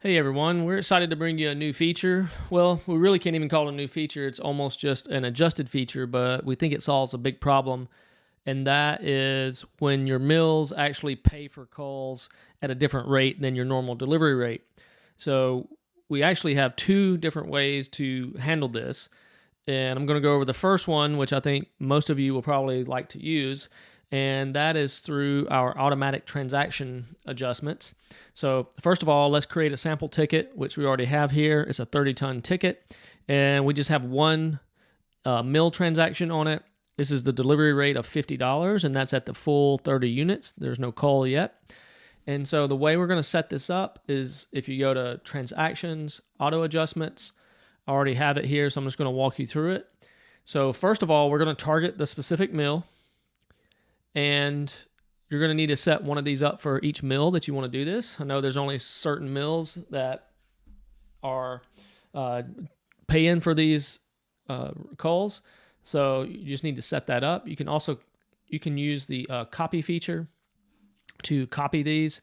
Hey everyone, we're excited to bring you a new feature. Well, we really can't even call it a new feature. It's almost just an adjusted feature, but we think it solves a big problem. And that is when your mills actually pay for calls at a different rate than your normal delivery rate. So we actually have two different ways to handle this. And I'm going to go over the first one, which I think most of you will probably like to use, and that is through our automatic transaction adjustments. So first of all, let's create a sample ticket, which we already have here. It's a 30-ton ticket, and we just have one mill transaction on it. This is the delivery rate of $50, and that's at the full 30 units. There's no call yet. And so the way we're going to set this up is if you go to Transactions, Auto Adjustments. I already have it here, so I'm just going to walk you through it. So first of all, we're going to target the specific mill, and you're going to need to set one of these up for each mill that you want to do this. I know there's only certain mills that are paying for these calls, so you just need to set that up. You can use the copy feature to copy these,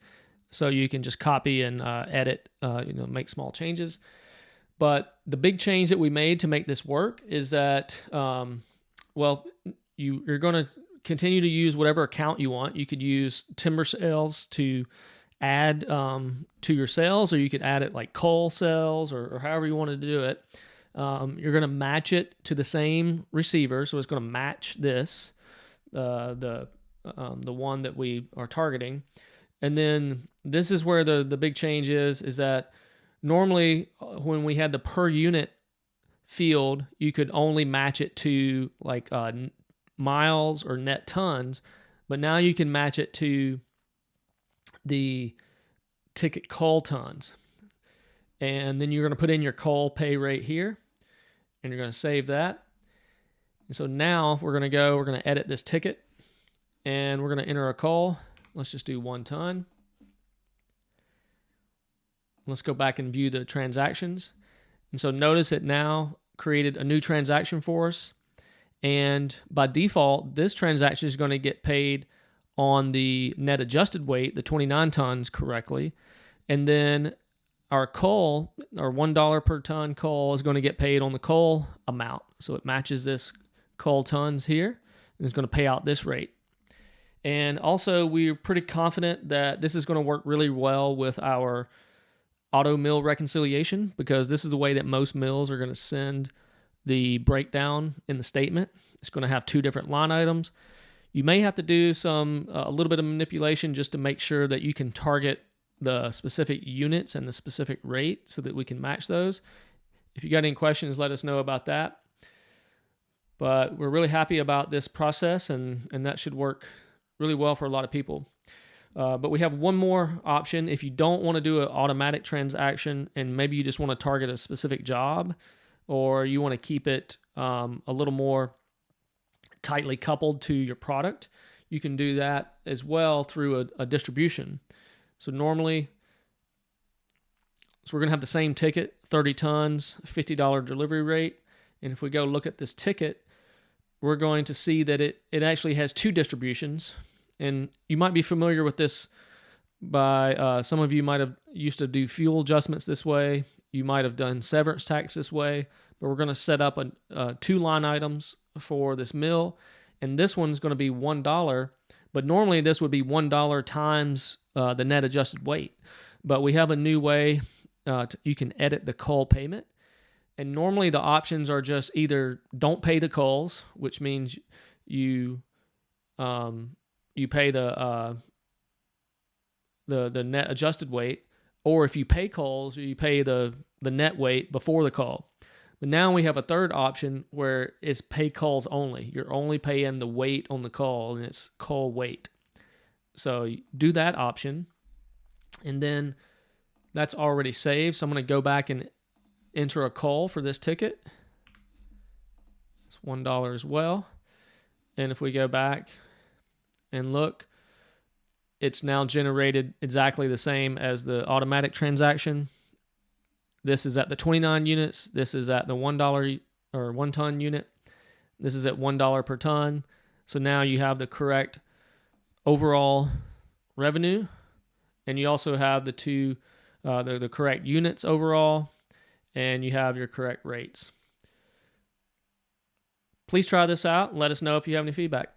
so you can just copy and edit, make small changes. But the big change that we made to make this work is that, you're going to continue to use whatever account you want. You could use timber sales to add to your sales, or you could add it like coal sales, or however you want to do it. You're going to match it to the same receiver, so it's going to match this, the one that we are targeting. And then this is where the big change is that normally when we had the per unit field, you could only match it to like miles or net tons, but now you can match it to the ticket call tons. And then you're going to put in your call pay rate here, and you're going to save that. And so now we're going to edit this ticket, and we're going to enter a call. Let's just do 1 ton. Let's go back and view the transactions. And so notice it now created a new transaction for us. And by default, this transaction is going to get paid on the net adjusted weight, the 29 tons, correctly. And then our coal, our $1 per ton coal, is going to get paid on the coal amount. So it matches this coal tons here, and it's going to pay out this rate. And also, we're pretty confident that this is going to work really well with our auto mill reconciliation, because this is the way that most mills are going to send the breakdown in the statement. It's going to have 2 different line items. You may have to do a little bit of manipulation just to make sure that you can target the specific units and the specific rate so that we can match those. If you got any questions, let us know about that. But we're really happy about this process, and that should work really well for a lot of people. But we have one more option. If you don't want to do an automatic transaction, and maybe you just want to target a specific job, or you want to keep it a little more tightly coupled to your product, you can do that as well through a distribution. So normally, we're going to have the same ticket, 30 tons, $50 delivery rate. And if we go look at this ticket, we're going to see that it actually has 2 distributions. And you might be familiar with this by some of you might have used to do fuel adjustments this way. You might have done severance tax this way, but we're going to set up 2 line items for this mill, and this one's going to be $1, but normally this would be $1 times the net adjusted weight. But we have a new way you can edit the coal payment, and normally the options are just either don't pay the coals, which means you pay the net adjusted weight, or if you pay calls, you pay the net weight before the call. But now we have a third option where it's pay calls only. You're only paying the weight on the call, and it's call weight. So you do that option, and then that's already saved. So I'm going to go back and enter a call for this ticket. It's $1 as well. And if we go back and look, it's now generated exactly the same as the automatic transaction. This is at the 29 units. This is at the $1 or 1 ton unit. This is at $1 per ton. So now you have the correct overall revenue, and you also have the 2 they're the correct units overall, and you have your correct rates. Please try this out and let us know if you have any feedback.